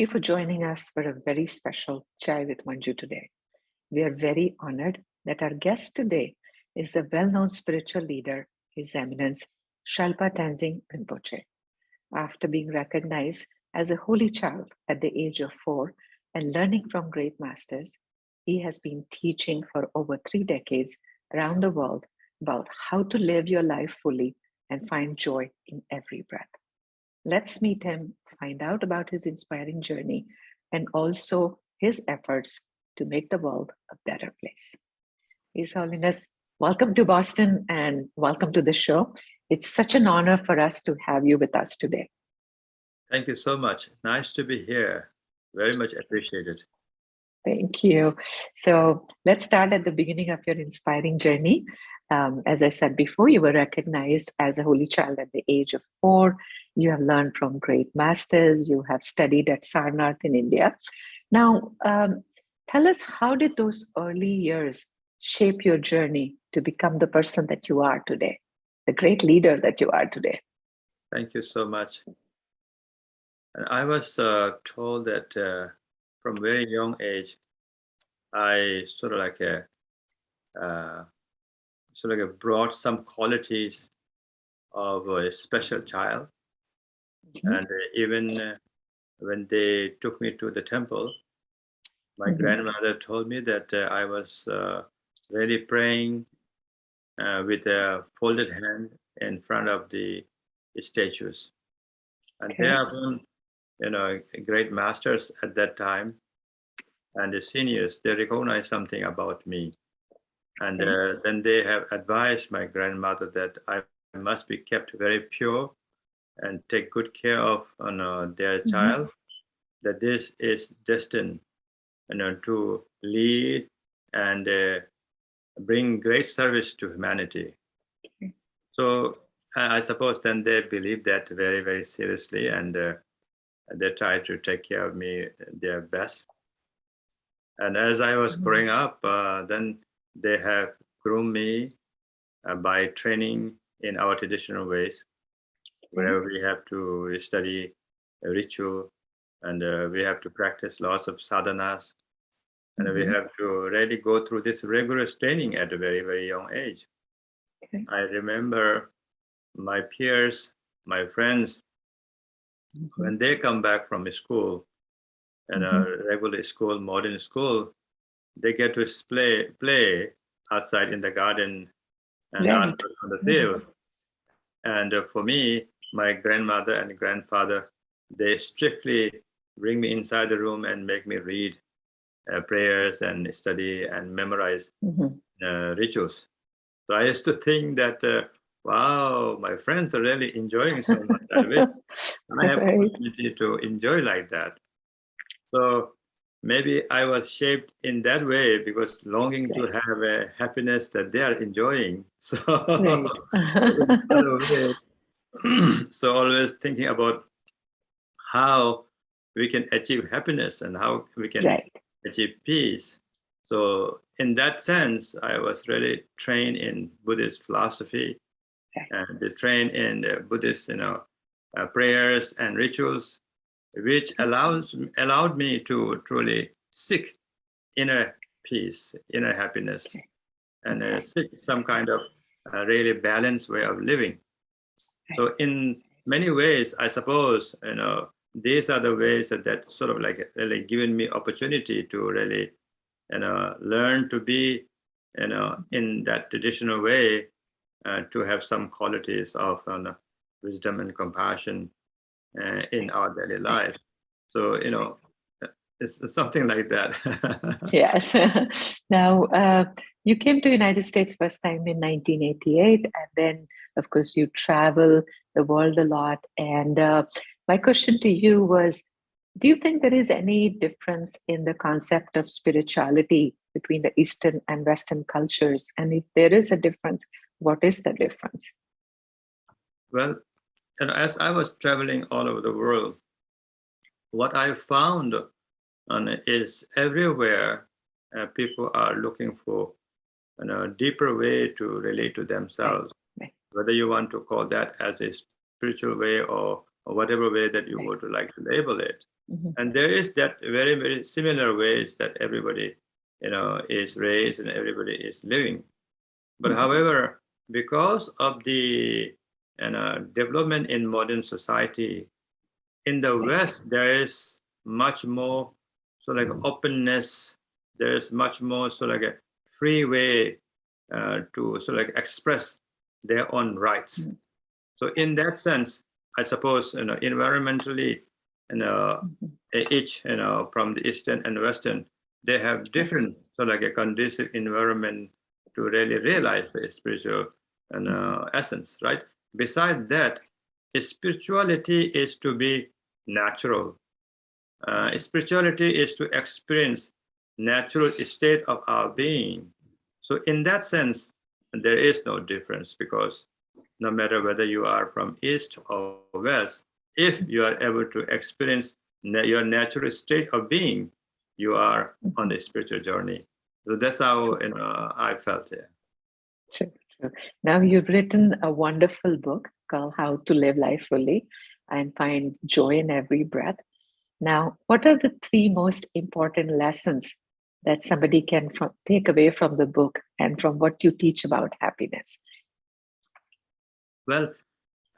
you for joining us for a very special Chai with Manju today. We are very honored that our guest today is the well-known spiritual leader, His Eminence Shyalpa Tenzin Rinpoche. After being recognized as a holy child at the age of 4 and learning from great masters, he has been teaching for over 3 decades around the world about how to live your life fully and find joy in every breath. Let's meet him, find out about his inspiring journey, and also his efforts to make the world a better place. His Holiness, welcome to Boston and welcome to the show. It's such an honor for us to have you with us today. Thank you so much. Nice to be here. Very much appreciated. Thank you. So let's start at the beginning of your inspiring journey. As I said before, you were recognized as a holy child at the age of 4. You have learned from great masters. You have studied at Sarnath in India. Now, tell us, how did those early years shape your journey to become the person that you are today, the great leader that you are today? Thank you so much. And I was told that from very young age, I sort of brought some qualities of a special child. Mm-hmm. And even when they took me to the temple, my mm-hmm. grandmother told me that I was really praying with a folded hand in front of the statues. And okay. There are, great masters at that time and the seniors, they recognized something about me. And then they have advised my grandmother that I must be kept very pure and take good care of their mm-hmm. child, that this is destined to lead and bring great service to humanity. Okay. So I suppose then they believe that very, very seriously, and they try to take care of me their best. And as I was growing up, then they have groomed me by training in our traditional ways, where we have to study a ritual, and we have to practice lots of sadhanas, and we have to really go through this rigorous training at a very, very young age. Okay. I remember my peers, my friends, when they come back from school, and a regular school, modern school, they get to play outside in the garden and outside on the field. And for me, my grandmother and grandfather, they strictly bring me inside the room and make me read prayers and study and memorize rituals. So I used to think that, wow, my friends are really enjoying so much. I have opportunity to enjoy like that. So maybe I was shaped in that way because longing to have a happiness that they are enjoying. So, so always thinking about how we can achieve happiness and how we can achieve peace. So in that sense, I was really trained in Buddhist philosophy and trained in Buddhist, prayers and rituals, which allowed me to truly seek inner peace, inner happiness, and seek some kind of really balanced way of living. So in many ways, I suppose, these are the ways that sort of like really given me opportunity to really, learn to be, in that traditional way, to have some qualities of wisdom and compassion in our daily life. So, it's something like that. Yes. Now, you came to United States first time in 1988, and then, of course, you travel the world a lot. And my question to you was, do you think there is any difference in the concept of spirituality between the Eastern and Western cultures? And if there is a difference, what is the difference? Well, as I was traveling all over the world, what I found is everywhere people are looking for a deeper way to relate to themselves, whether you want to call that as a spiritual way or whatever way that you would like to label it. And there is that very, very similar ways that everybody, is raised and everybody is living. But however, because of the development in modern society, in the West, there is much more openness. There is much more a free way to express their own rights. So in that sense, I suppose environmentally, each from the Eastern and Western, they have different a conducive environment to really realize the spiritual essence, right? Besides that, spirituality is to be natural. Spirituality is to experience natural state of our being. So in that sense, there is no difference, because no matter whether you are from East or West, if you are able to experience your natural state of being, you are on the spiritual journey. So that's how I felt it. Sure, sure. Now, you've written a wonderful book called How to Live Life Fully and Find Joy in Every Breath. Now, what are the 3 most important lessons that somebody can take away from the book and from what you teach about happiness? Well,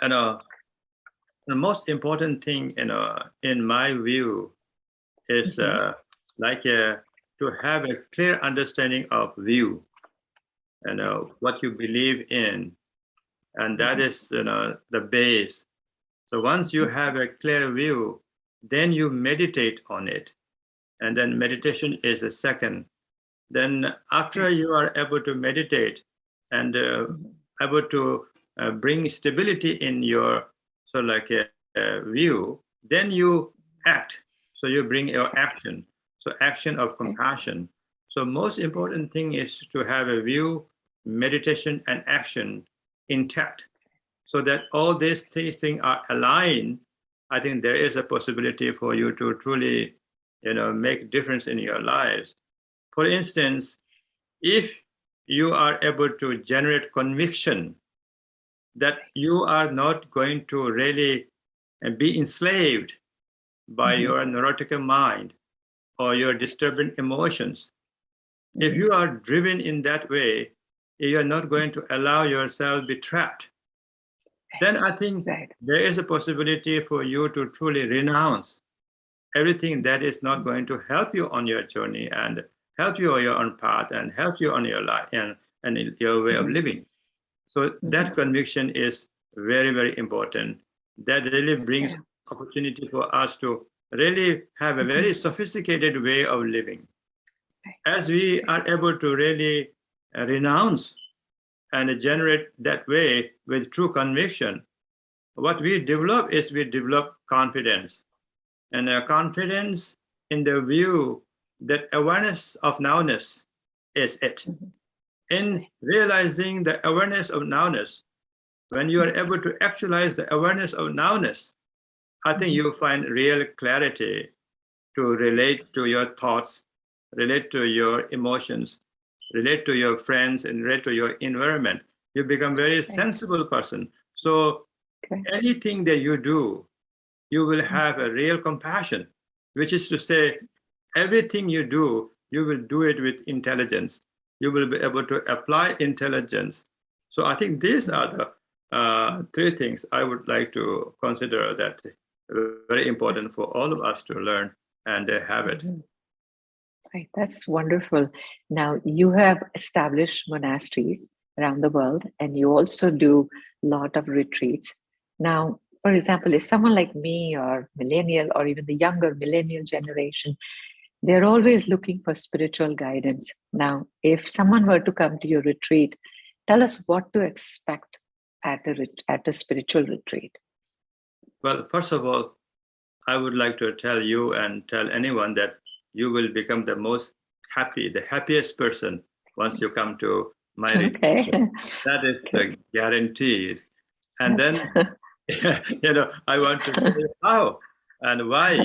the most important thing, in my view, is to have a clear understanding of view and what you believe in, and that is the base. So once you have a clear view, then you meditate on it, and then meditation is the second. Then after you are able to meditate and able to bring stability in your view, then you act. So you bring your action. So action of compassion. So most important thing is to have a view, meditation, and action intact, so that all these things are aligned. I think there is a possibility for you to truly, make difference in your lives. For instance, if you are able to generate conviction that you are not going to really be enslaved by your neurotic mind or your disturbing emotions, if you are driven in that way, you are not going to allow yourself be trapped, then I think there is a possibility for you to truly renounce everything that is not going to help you on your journey and help you on your own path and help you on your life and your way of living. So that conviction is very, very important. That really brings opportunity for us to really have a very sophisticated way of living. As we are able to really renounce and generate that way with true conviction, what we develop is we develop confidence. And confidence in the view that awareness of nowness is it. In realizing the awareness of nowness, when you are able to actualize the awareness of nowness, I think you find real clarity to relate to your thoughts, relate to your emotions, relate to your friends, and relate to your environment. You become very sensible person. So anything that you do, you will have a real compassion, which is to say, everything you do, you will do it with intelligence. You will be able to apply intelligence. So I think these are the 3 things I would like to consider that very important for all of us to learn and have it. Right, that's wonderful. Now, you have established monasteries around the world, and you also do a lot of retreats. Now, for example, if someone like me or millennial or even the younger millennial generation, they're always looking for spiritual guidance. Now, if someone were to come to your retreat, tell us what to expect at a spiritual retreat. Well, first of all, I would like to tell you and tell anyone that you will become the happiest person once you come to my retreat. That is guaranteed. And then, I want to tell you how and why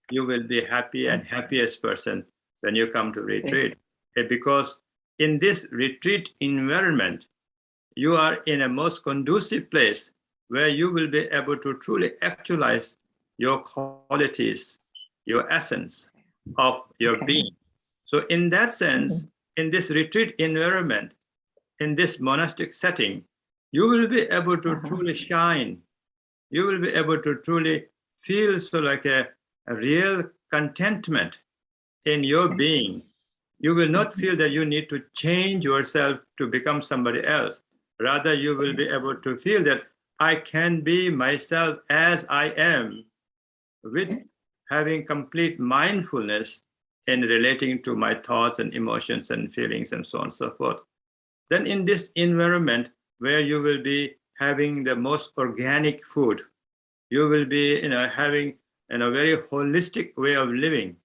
you will be happy and happiest person when you come to retreat. Because in this retreat environment, you are in a most conducive place where you will be able to truly actualize your qualities your essence of your Okay. being. So in that sense, in this retreat environment, in this monastic setting, you will be able to truly shine. You will be able to truly feel so like a real contentment in your being. You will not feel that you need to change yourself to become somebody else. Rather, you will be able to feel that I can be myself as I am, with having complete mindfulness in relating to my thoughts and emotions and feelings and so on and so forth. Then in this environment where you will be having the most organic food, you will be having a very holistic way of living.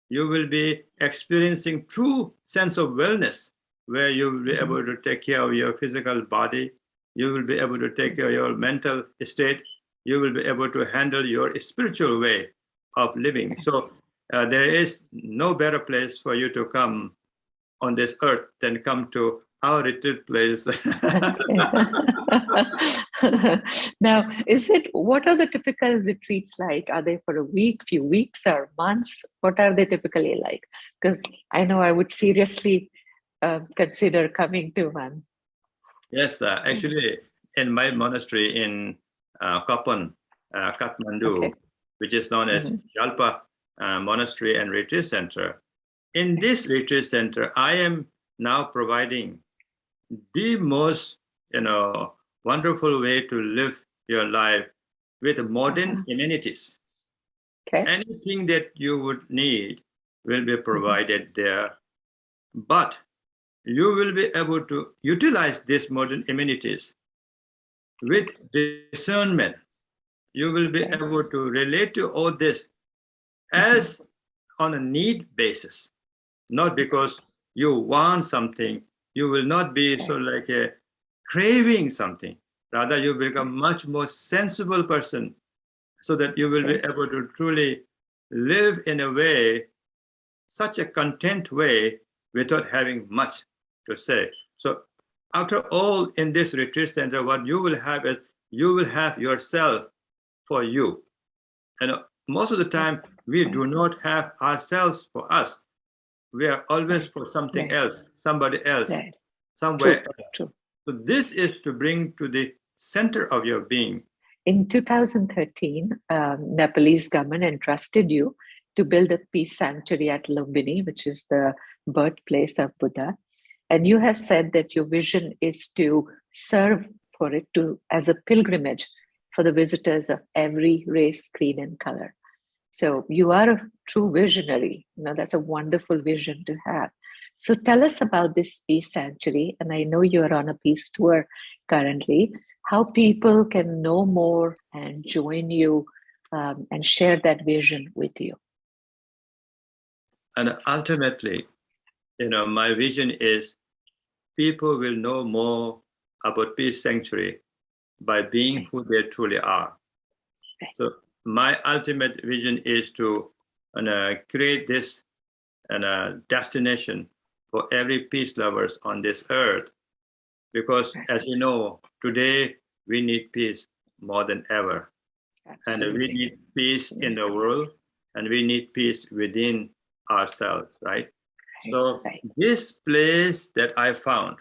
You will be experiencing true sense of wellness, where you will be able to take care of your physical body. You will be able to take care of your mental state. You will be able to handle your spiritual way of living. So there is no better place for you to come on this earth than come to our retreat place. Now, what are the typical retreats like? Are they for a week, few weeks, or months? What are they typically like? Because I know I would seriously consider coming to one. Yes, actually, in my monastery in Kapan, Kathmandu, which is known as Shyalpa Monastery and Retreat Center, in this retreat center, I am now providing the most, wonderful way to live your life with modern amenities. Okay. Anything that you would need will be provided there, but you will be able to utilize these modern amenities with discernment. You will be able to relate to all this as on a need basis, not because you want something. You will not be sort of like a craving something. Rather, you become much more sensible person, so that you will be able to truly live in a way, such a content way, without having much to say. So after all, in this retreat center, what you will have is you will have yourself for you. And most of the time, we do not have ourselves for us. We are always for something else, somebody else, somewhere else. True. So this is to bring to the center of your being. In 2013, Nepalese government entrusted you to build a peace sanctuary at Lumbini, which is the birthplace of Buddha. And you have said that your vision is to serve for it as a pilgrimage for the visitors of every race, creed, and color. So you are a true visionary. That's a wonderful vision to have. So tell us about this peace sanctuary. And I know you're on a peace tour currently, how people can know more and join you and share that vision with you. And ultimately, my vision is people will know more about Peace Sanctuary by being who they truly are. So my ultimate vision is to create this destination for every peace lovers on this earth, because as you know, today we need peace more than ever. Absolutely. And we need peace in the world, and we need peace within ourselves, right? So this place that I found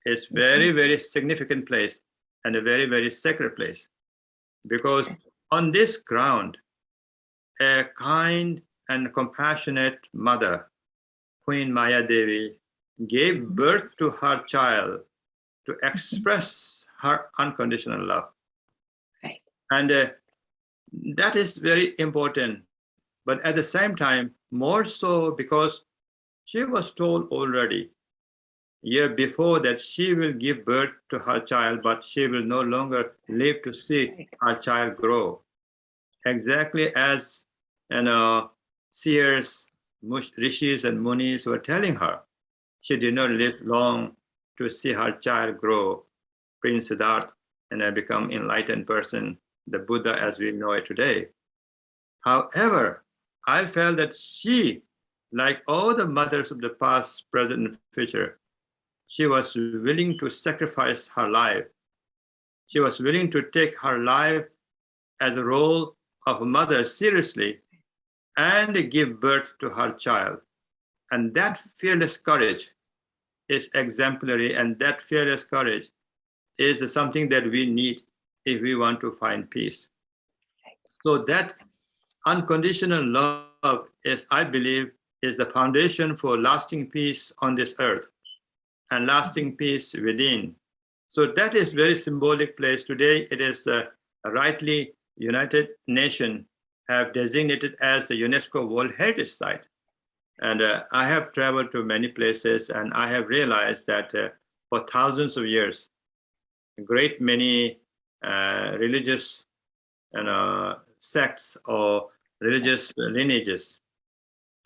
is very, very significant place and a very, very sacred place, because on this ground, a kind and compassionate mother, Queen Maya Devi, gave birth to her child to express her unconditional love. And that is very important. But at the same time, more so because she was told already year before that she will give birth to her child, but she will no longer live to see her child grow. Exactly as seers, rishis, and munis were telling her, she did not live long to see her child grow, Prince Siddhartha, and become enlightened person, the Buddha as we know it today. However, I felt that she, like all the mothers of the past, present, and future, she was willing to sacrifice her life. She was willing to take her life as a role of a mother seriously, and give birth to her child. And that fearless courage is exemplary, and that fearless courage is something that we need if we want to find peace. So that unconditional love is, I believe, is the foundation for lasting peace on this earth and lasting peace within. So that is very symbolic place. Today, it is rightly United Nations have designated as the UNESCO World Heritage Site. And I have traveled to many places, and I have realized that for thousands of years, a great many religious sects or religious lineages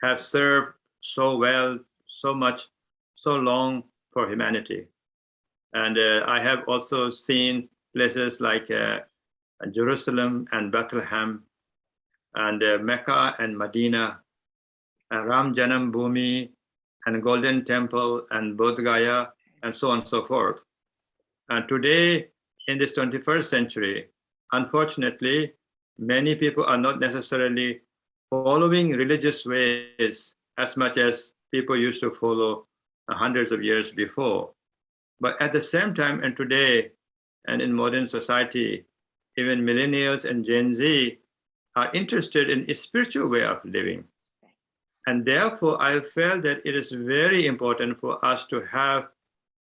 have served so well, so much, so long for humanity. And I have also seen places like Jerusalem and Bethlehem and Mecca and Medina and Ram Janam Bhumi and Golden Temple and Bodh Gaya and so on and so forth. And today, in this 21st century, unfortunately, many people are not necessarily following religious ways as much as people used to follow hundreds of years before. But at the same time, and today, and in modern society, even millennials and Gen Z are interested in a spiritual way of living. And therefore, I felt that it is very important for us to have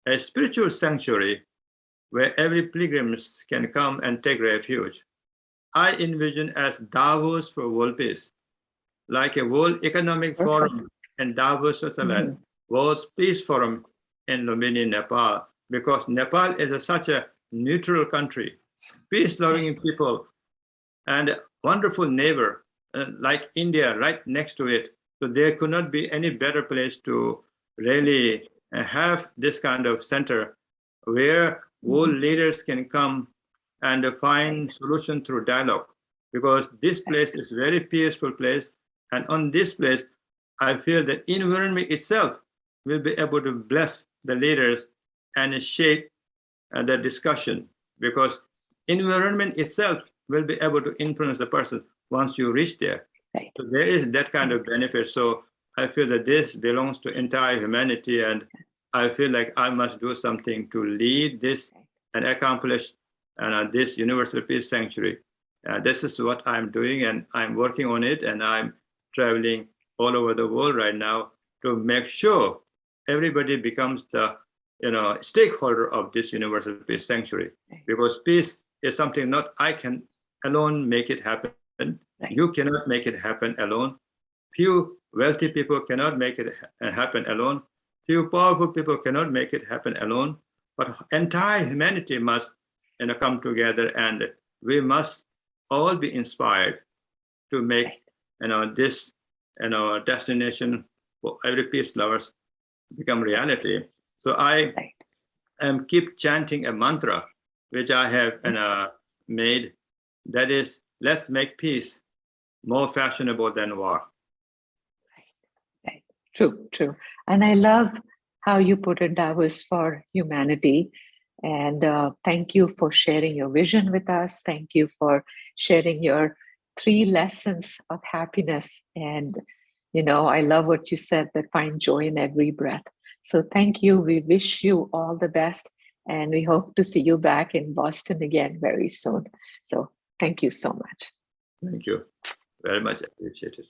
a spiritual sanctuary where every pilgrim can come and take refuge. I envision as Davos for world peace, like a World Economic Forum in Davos, Switzerland, World Peace Forum in Lumbini, Nepal, because Nepal is such a neutral country, peace-loving people, and a wonderful neighbor like India right next to it. So there could not be any better place to really have this kind of center where world leaders can come and find solution through dialogue, because this place is very peaceful place. And on this place, I feel that environment itself will be able to bless the leaders and shape the discussion, because environment itself will be able to influence the person once you reach there. Right. So there is that kind of benefit. So I feel that this belongs to entire humanity, and I feel like I must do something to lead this and accomplish this universal peace sanctuary. This is what I'm doing, and I'm working on it, and I'm traveling all over the world right now to make sure everybody becomes the stakeholder of this universal peace sanctuary, because peace is something not I can alone make it happen. Right. You cannot make it happen alone. Few wealthy people cannot make it happen alone. Few powerful people cannot make it happen alone. But entire humanity must come together, and we must all be inspired to make this destination for every peace lovers become reality. So I keep chanting a mantra which I have made, that is, let's make peace more fashionable than war. Right. True. And I love how you put it, Davos for humanity. And thank you for sharing your vision with us. Thank you for sharing your 3 lessons of happiness. And, I love what you said, that find joy in every breath. So thank you. We wish you all the best. And we hope to see you back in Boston again very soon. So thank you so much. Thank you very much. I appreciate it.